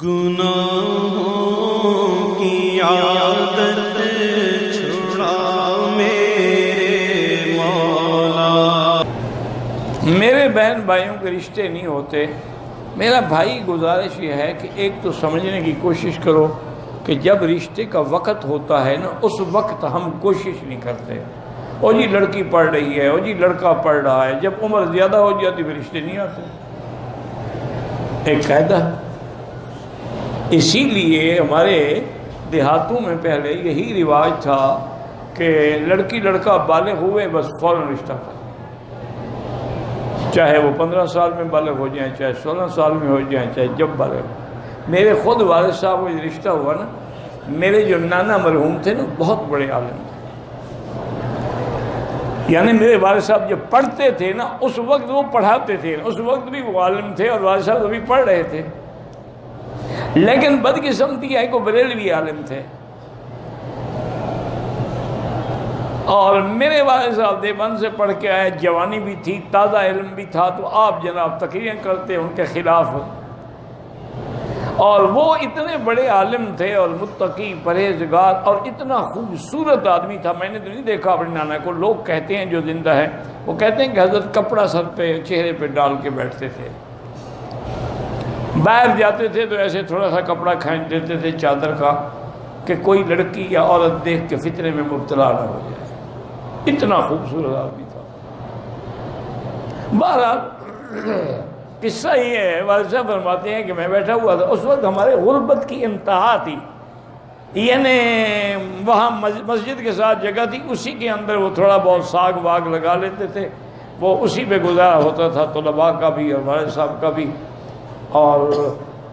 گناہوں کی عادت چھڑا میرے مولا۔ میرے بہن بھائیوں کے رشتے نہیں ہوتے۔ میرا بھائی گزارش یہ ہے کہ ایک تو سمجھنے کی کوشش کرو کہ جب رشتے کا وقت ہوتا ہے نا، اس وقت ہم کوشش نہیں کرتے۔ او جی لڑکی پڑھ رہی ہے، او جی لڑکا پڑھ رہا ہے، جب عمر زیادہ ہو جاتی پھر رشتے نہیں آتے۔ ایک قاعدہ ہے۔ اسی لیے ہمارے دیہاتوں میں پہلے یہی رواج تھا کہ لڑکی لڑکا بالغ ہوئے بس فوراً رشتہ کر، چاہے وہ 15 سال میں بالغ ہو جائیں، چاہے 16 سال میں ہو جائیں، چاہے جب بالغ ہو۔ میرے خود والد صاحب کو رشتہ ہوا نا، میرے جو نانا مرحوم تھے نا بہت بڑے عالم تھے، یعنی میرے والد صاحب جب پڑھتے تھے نا اس وقت وہ پڑھاتے تھے، اس وقت بھی وہ عالم تھے اور والد صاحب ابھی پڑھ رہے تھے، لیکن بدقسمتی ہے کہ بریلوی عالم تھے۔ اور میرے والد صاحب دیوبند سے پڑھ کے آئے، جوانی بھی تھی، تازہ علم بھی تھا، تو آپ جناب تقریریں کرتے ان کے خلاف، اور وہ اتنے بڑے عالم تھے اور متقی پرہیزگار اور اتنا خوبصورت آدمی تھا۔ میں نے تو نہیں دیکھا اپنے نانا کو، لوگ کہتے ہیں جو زندہ ہے وہ کہتے ہیں کہ حضرت کپڑا سر پہ چہرے پہ ڈال کے بیٹھتے تھے، باہر جاتے تھے تو ایسے تھوڑا سا کپڑا کھینچ دیتے تھے چادر کا کہ کوئی لڑکی یا عورت دیکھ کے فتنے میں مبتلا نہ ہو جائے۔ اتنا خوبصورت آدمی تھا۔ بہرحال قصہ یہ ہے، والد صاحب فرماتے ہیں کہ میں بیٹھا ہوا تھا، اس وقت ہمارے غربت کی انتہا تھی، یعنی وہاں مسجد کے ساتھ جگہ تھی، اسی کے اندر وہ تھوڑا بہت ساگ واگ لگا لیتے تھے، وہ اسی پہ گزارا ہوتا تھا، طلباء کا بھی اور والد صاحب کا بھی۔ اور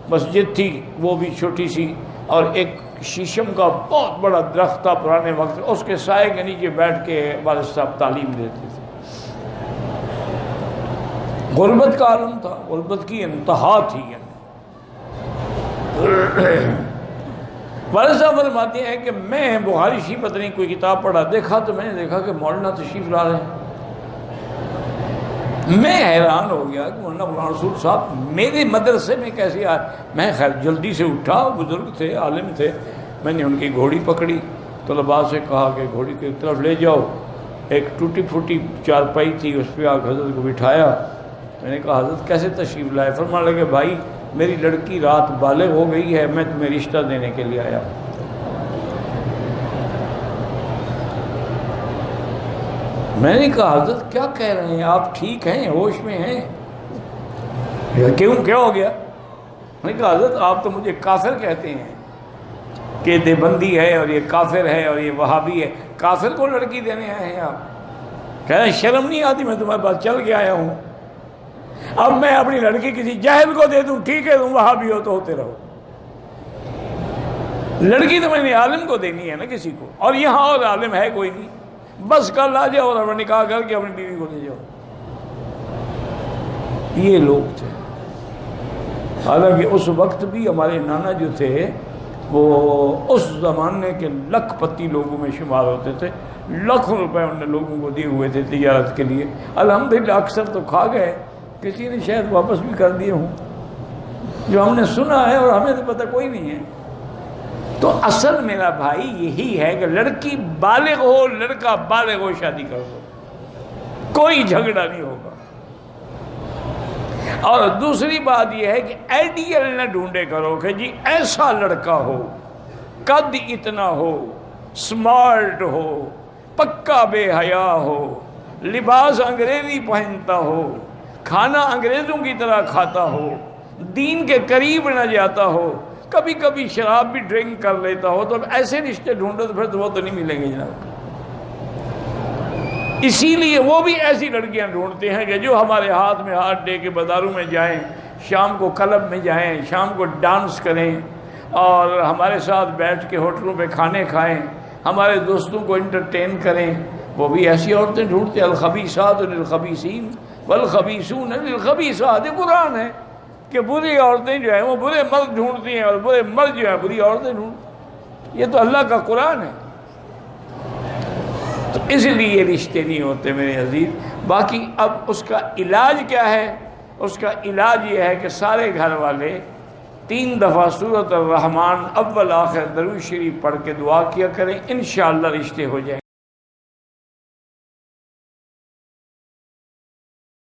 مسجد تھی وہ بھی چھوٹی سی، اور ایک شیشم کا بہت بڑا درخت تھا پرانے وقت، اس کے سائے کے نیچے بیٹھ کے والد صاحب تعلیم دیتے تھے۔ غربت کا عالم تھا، غربت کی انتہا تھی۔ والد صاحب فرماتے ہیں کہ میں بخاری شریف پتہ نہیں کوئی کتاب پڑھا، دیکھا تو میں نے دیکھا کہ مولانا تشریف لا رہے ہیں۔ میں حیران ہو گیا کہ مولانا غلام رسول صاحب میرے مدرسے میں کیسے آئے۔ میں خیر جلدی سے اٹھا، بزرگ تھے، عالم تھے، میں نے ان کی گھوڑی پکڑی، طلباء سے کہا کہ گھوڑی کی طرف لے جاؤ۔ ایک ٹوٹی پھوٹی چارپائی تھی، اس پہ آ کے حضرت کو بٹھایا۔ میں نے کہا حضرت کیسے تشریف لائے؟ فرمانے لگے بھائی میری لڑکی رات بالغ ہو گئی ہے، میں تمہیں رشتہ دینے کے لیے آیا۔ میں نے کہا حضرت کیا کہہ رہے ہیں آپ؟ ٹھیک ہیں، ہوش میں ہیں؟ کیوں کیا ہو گیا؟ میں نے کہا حضرت آپ تو مجھے کافر کہتے ہیں کہ دیوبندی ہے اور یہ کافر ہے اور یہ وہابی ہے، کافر کو لڑکی دینے آئے ہیں آپ؟ کہہ رہے ہیں شرم نہیں آتی؟ میں تمہارے پاس چل کے آیا ہوں، اب میں اپنی لڑکی کسی جاہل کو دے دوں؟ ٹھیک ہے تم وہابی ہو تو ہوتے رہو، لڑکی تو میں نے عالم کو دینی ہے نا کسی کو، اور یہاں اور عالم ہے کوئی نہیں، بس کل آ جاؤ اور اپنا نکاح کر کے اپنی بیوی کو لے جاؤ۔ یہ لوگ تھے۔ حالانکہ اس وقت بھی ہمارے نانا جو تھے وہ اس زمانے کے لکھ پتی لوگوں میں شمار ہوتے تھے، لاکھوں روپے انہوں نے لوگوں کو دیے ہوئے تھے تجارت کے لیے۔ الحمدللہ اکثر تو کھا گئے، کسی نے شاید واپس بھی کر دیے ہوں، جو ہم نے سنا ہے، اور ہمیں تو پتہ کوئی نہیں ہے۔ تو اصل میرا بھائی یہی ہے کہ لڑکی بالغ ہو، لڑکا بالغ ہو، شادی کر دو، کوئی جھگڑا نہیں ہوگا۔ اور دوسری بات یہ ہے کہ آئیڈیل نہ ڈھونڈے کرو کہ جی ایسا لڑکا ہو، قد اتنا ہو، سمارٹ ہو، پکا بے حیا ہو، لباس انگریزی پہنتا ہو، کھانا انگریزوں کی طرح کھاتا ہو، دین کے قریب نہ جاتا ہو، کبھی کبھی شراب بھی ڈرنک کر لیتا ہو، تو اب ایسے رشتے ڈھونڈو تو پھر تو وہ تو نہیں ملیں گے جناب۔ اسی لیے وہ بھی ایسی لڑکیاں ڈھونڈتے ہیں کہ جو ہمارے ہاتھ میں ہاتھ دے کے بازاروں میں جائیں، شام کو کلب میں جائیں، شام کو ڈانس کریں، اور ہمارے ساتھ بیٹھ کے ہوٹلوں پہ کھانے کھائیں، ہمارے دوستوں کو انٹرٹین کریں۔ وہ بھی ایسی عورتیں ڈھونڈتے ہیں۔ الخبیثات للخبیثین والخبیثون للخبیثات، قرآن ہے کہ بری عورتیں جو ہیں وہ برے مرد ڈھونڈتی ہیں، اور برے مرد جو ہیں بری عورتیں ڈھونڈتے ہیں۔ یہ تو اللہ کا قرآن ہے۔ تو اس لیے رشتے نہیں ہوتے میرے عزیز۔ باقی اب اس کا علاج کیا ہے؟ اس کا علاج یہ ہے کہ سارے گھر والے 3 دفعہ سورۃ الرحمن اول آخر درود شریف پڑھ کے دعا کیا کریں، انشاءاللہ رشتے ہو جائیں گے۔